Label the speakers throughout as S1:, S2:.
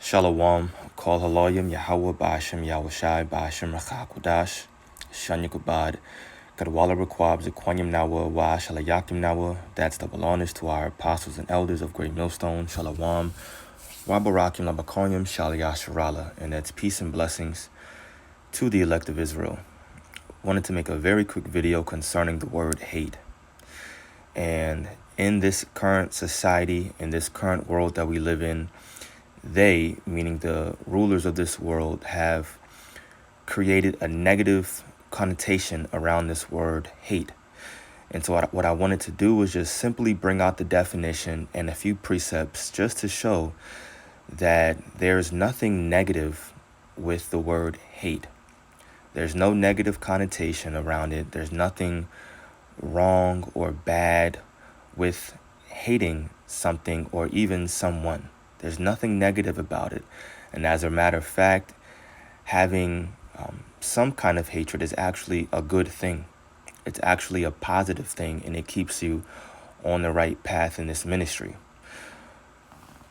S1: Shalom, Kol Haloyim, Yahweh, Ba'ashem, Yahushai, Ba'ashem, Rachakodash, Shanyakubad, Kadwala Requab, Zequanyam Nawa, Wa, Shalayakim Nawa. That's double honors to our apostles and elders of Great Millstone, Shalawam, Wabarakim, Labakonyam, Shalayasharala, and that's peace and blessings to the elect of Israel. Wanted to make a very quick video concerning the word hate. And in this current society, in this current world that we live in, they, meaning the rulers of this world, have created a negative connotation around this word hate. And so what I wanted to do was just simply bring out the definition and a few precepts just to show that there's nothing negative with the word hate. There's no negative connotation around it. There's nothing wrong or bad with hating something or even someone. There's nothing negative about it. And as a matter of fact, having some kind of hatred is actually a good thing. It's actually a positive thing, and it keeps you on the right path in this ministry.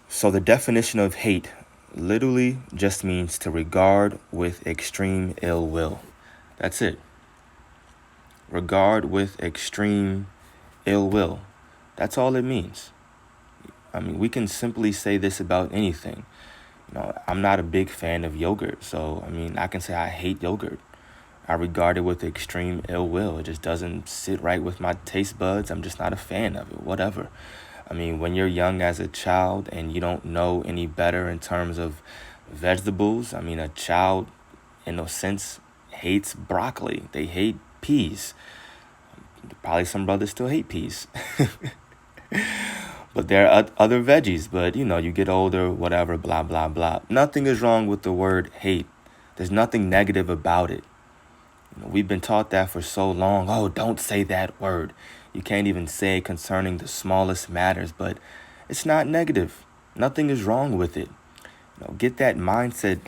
S1: So the definition of hate literally just means to regard with extreme ill will. That's it. Regard with extreme ill will. That's all it means. I mean, we can simply say this about anything. I'm not a big fan of yogurt, so I can say I hate yogurt. I regard it with extreme ill will. It just doesn't sit right with my taste buds. I'm just not a fan of it, whatever. When you're young as a child and you don't know any better in terms of vegetables, a child, in a sense, hates broccoli. They hate peas. Probably some brothers still hate peas. But there are other veggies, but you get older, whatever, blah, blah, blah. Nothing is wrong with the word hate. There's nothing negative about it. We've been taught that for so long. Oh, don't say that word. You can't even say it concerning the smallest matters, but it's not negative. Nothing is wrong with it. Get that mindset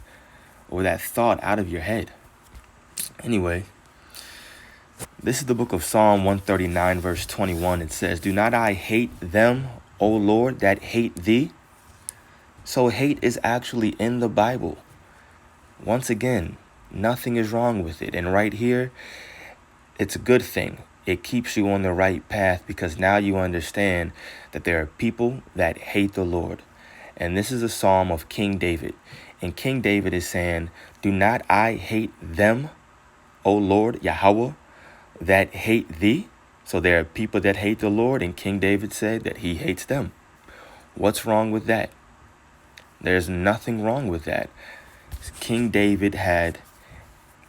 S1: or that thought out of your head. Anyway, this is the book of Psalm 139, verse 21. It says, "Do not I hate them, O Lord, that hate thee?" So hate is actually in the Bible. Once again, nothing is wrong with it. And right here, it's a good thing. It keeps you on the right path because now you understand that there are people that hate the Lord. And this is a psalm of King David. And King David is saying, "Do not I hate them, O Lord, Yahweh, that hate thee?" So there are people that hate the Lord, and King David said that he hates them. What's wrong with that? There's nothing wrong with that. King David had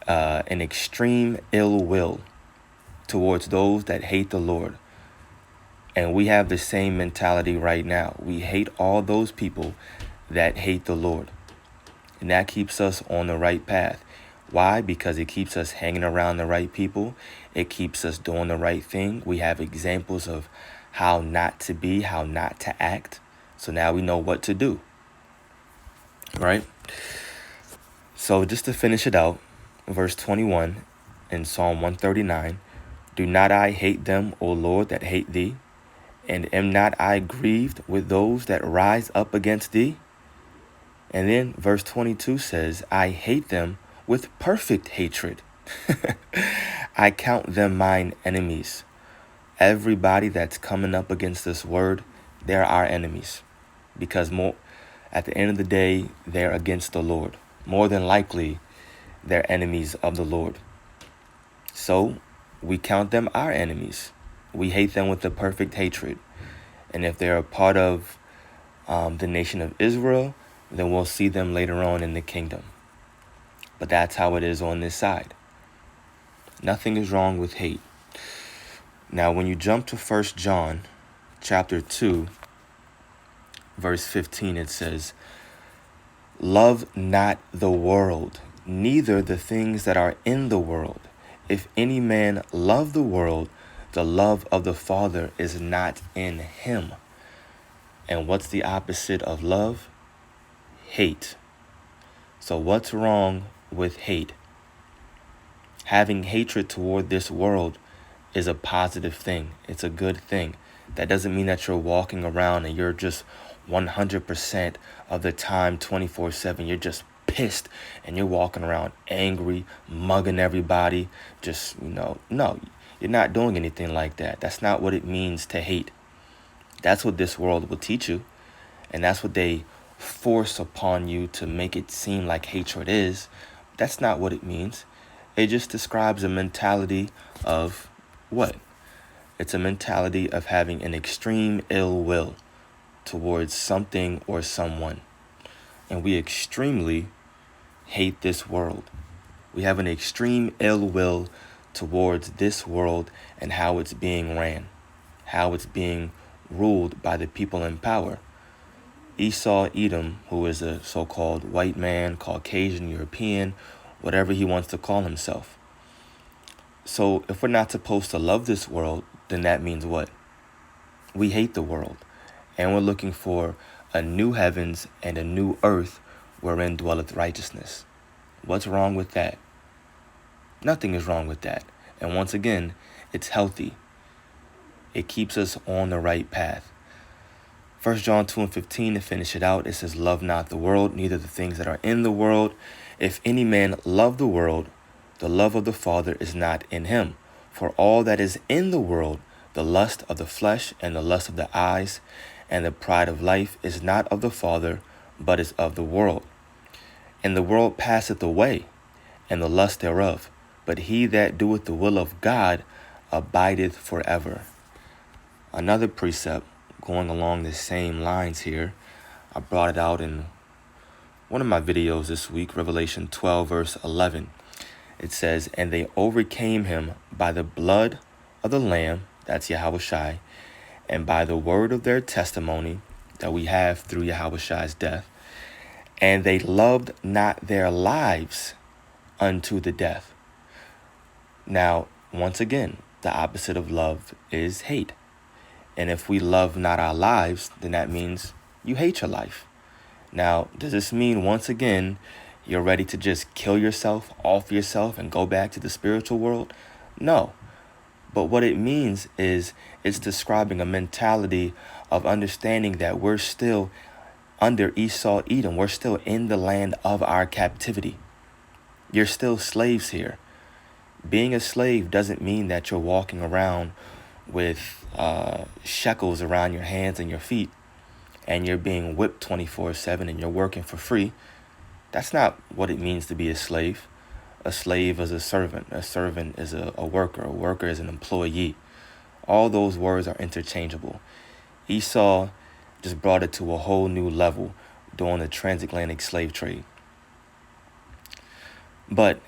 S1: an extreme ill will towards those that hate the Lord. And we have the same mentality right now. We hate all those people that hate the Lord. And that keeps us on the right path. Why? Because it keeps us hanging around the right people. It keeps us doing the right thing. We have examples of how not to be, how not to act. So now we know what to do. Right? So just to finish it out, verse 21 in Psalm 139, "Do not I hate them, O Lord, that hate thee? And am not I grieved with those that rise up against thee?" And then verse 22 says, "I hate them with perfect hatred. I count them mine enemies." Everybody that's coming up against this word, they're our enemies. Because at the end of the day, they're against the Lord. More than likely, they're enemies of the Lord. So we count them our enemies. We hate them with a perfect hatred. And if they're a part of the nation of Israel, then we'll see them later on in the kingdom. But that's how it is on this side. Nothing is wrong with hate. Now, when you jump to 1 John chapter 2, verse 15, it says, "Love not the world, neither the things that are in the world. If any man love the world, the love of the Father is not in him." And what's the opposite of love? Hate. So what's wrong with hate? Having hatred toward this world is a positive thing. It's a good thing. That doesn't mean that you're walking around and you're just 100% of the time, 24/7. You're just pissed and you're walking around angry, mugging everybody. Just, no, you're not doing anything like that. That's not what it means to hate. That's what this world will teach you. And that's what they force upon you to make it seem like hatred is. That's not what it means. It just describes a mentality of what? It's a mentality of having an extreme ill will towards something or someone. And we extremely hate this world. We have an extreme ill will towards this world and how it's being ran, how it's being ruled by the people in power. Esau Edom, who is a so-called white man, Caucasian, European, whatever he wants to call himself. So if we're not supposed to love this world, then that means what? We hate the world, and we're looking for a new heavens and a new earth wherein dwelleth righteousness. What's wrong with that? Nothing is wrong with that. And once again, it's healthy. It keeps us on the right path. 1 John 2:15, to finish it out, it says, love not the world, neither the things that are in the world. If any man love the world, the love of the Father is not in him. For all that is in the world, the lust of the flesh and the lust of the eyes and the pride of life is not of the Father, but is of the world. And the world passeth away, and the lust thereof. But he that doeth the will of God abideth forever. Another precept going along the same lines here. I brought it out in one of my videos this week, Revelation 12, verse 11. It says, and they overcame him by the blood of the Lamb, that's Yahushai, and by the word of their testimony that we have through Yahushai's death. And they loved not their lives unto the death. Now, once again, the opposite of love is hate. And if we love not our lives, then that means you hate your life. Now, does this mean, once again, you're ready to just kill yourself, off yourself, and go back to the spiritual world? No. But what it means is it's describing a mentality of understanding that we're still under Esau, Edom. We're still in the land of our captivity. You're still slaves here. Being a slave doesn't mean that you're walking around with shekels around your hands and your feet and you're being whipped 24/7 and you're working for free. That's not what it means to be a slave. A slave is a servant. A servant is a worker. A worker is an employee. All those words are interchangeable. Esau just brought it to a whole new level during the transatlantic slave trade. But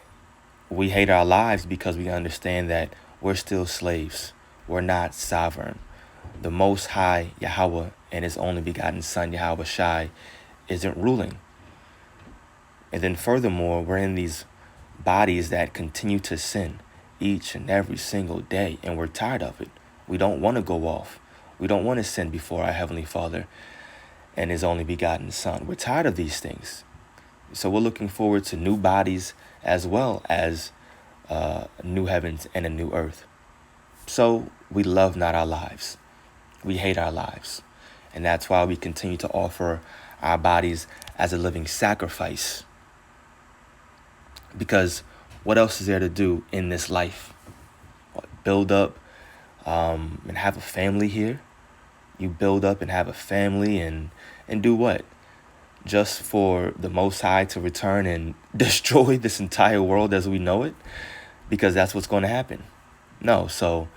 S1: we hate our lives because we understand that we're still slaves. We're not sovereign. The Most High, Yahweh, and His only begotten Son, Yahushai, isn't ruling. And then furthermore, we're in these bodies that continue to sin each and every single day, and we're tired of it. We don't want to go off. We don't want to sin before our Heavenly Father and His only begotten Son. We're tired of these things. So we're looking forward to new bodies as well as new heavens and a new earth. So we love not our lives. We hate our lives. And that's why we continue to offer our bodies as a living sacrifice. Because what else is there to do in this life? What, build up and have a family here? You build up and have a family and do what? Just for the Most High to return and destroy this entire world as we know it? Because that's what's going to happen. No, so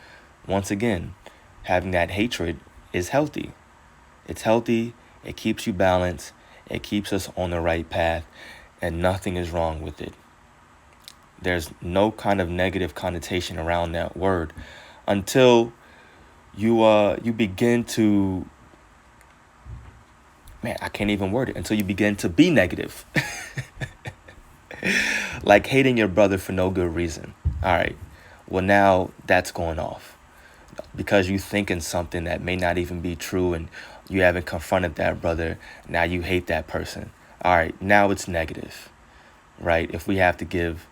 S1: once again, having that hatred is healthy. It's healthy. It keeps you balanced. It keeps us on the right path, and nothing is wrong with it. There's no kind of negative connotation around that word until you begin to, I can't even word it, until you begin to be negative. Like hating your brother for no good reason. All right. Well, now that's going off because you thinking something that may not even be true and you haven't confronted that brother. Now you hate that person. All right. Now it's negative, right? If we have to give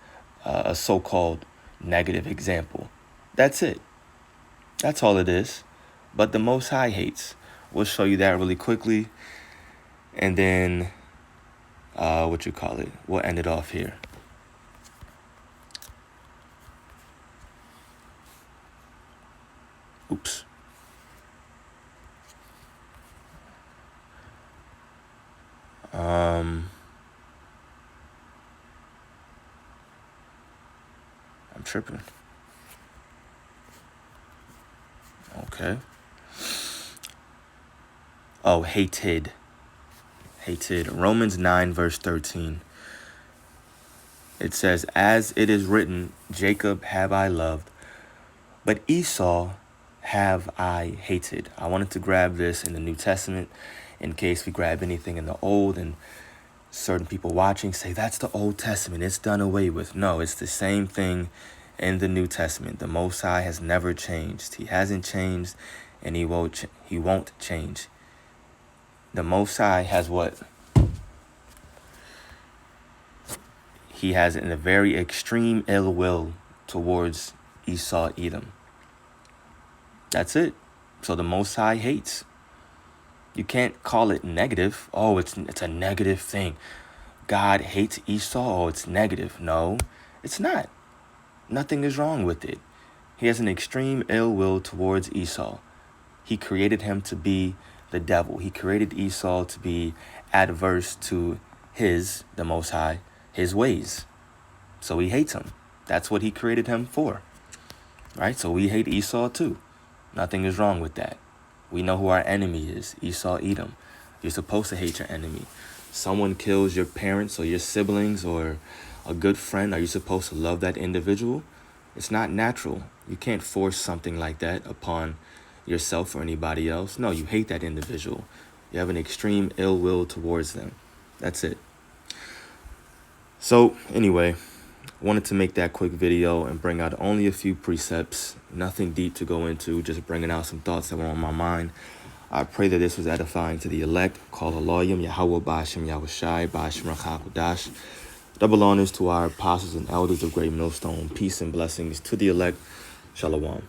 S1: a so-called negative example, that's it. That's all it is. But the Most High hates. We'll show you that really quickly. And then, we'll end it off here. Oops. I'm tripping. Okay. Oh, hated. Hated. Romans 9, verse 13. It says, as it is written, Jacob have I loved, but Esau have I hated. I wanted to grab this in the New Testament in case we grab anything in the Old and certain people watching say, that's the Old Testament, it's done away with. No, it's the same thing in the New Testament. The Most High has never changed. He hasn't changed, and he won't change. The Most High has what? He has a very extreme ill will towards Esau, Edom. That's it. So the Most High hates. You can't call it negative. Oh, it's a negative thing. God hates Esau. Oh, it's negative. No, it's not. Nothing is wrong with it. He has an extreme ill will towards Esau. He created him to be the devil. He created Esau to be adverse to the Most High, his ways. So he hates him. That's what he created him for. Right? So we hate Esau too. Nothing is wrong with that. We know who our enemy is, Esau, Edom. You're supposed to hate your enemy. Someone kills your parents or your siblings or a good friend. Are you supposed to love that individual? It's not natural. You can't force something like that upon yourself or anybody else. No, you hate that individual. You have an extreme ill will towards them. That's it. So anyway, wanted to make that quick video and bring out only a few precepts, nothing deep to go into, just bringing out some thoughts that were on my mind. I pray that this was edifying to the elect. Call Aloyim, Yahweh, Ba'ashem, Yahushai, Ba'ashem, Rachakodash. Double honors to our apostles and elders of Great Millstone. Peace and blessings to the elect. Shalom.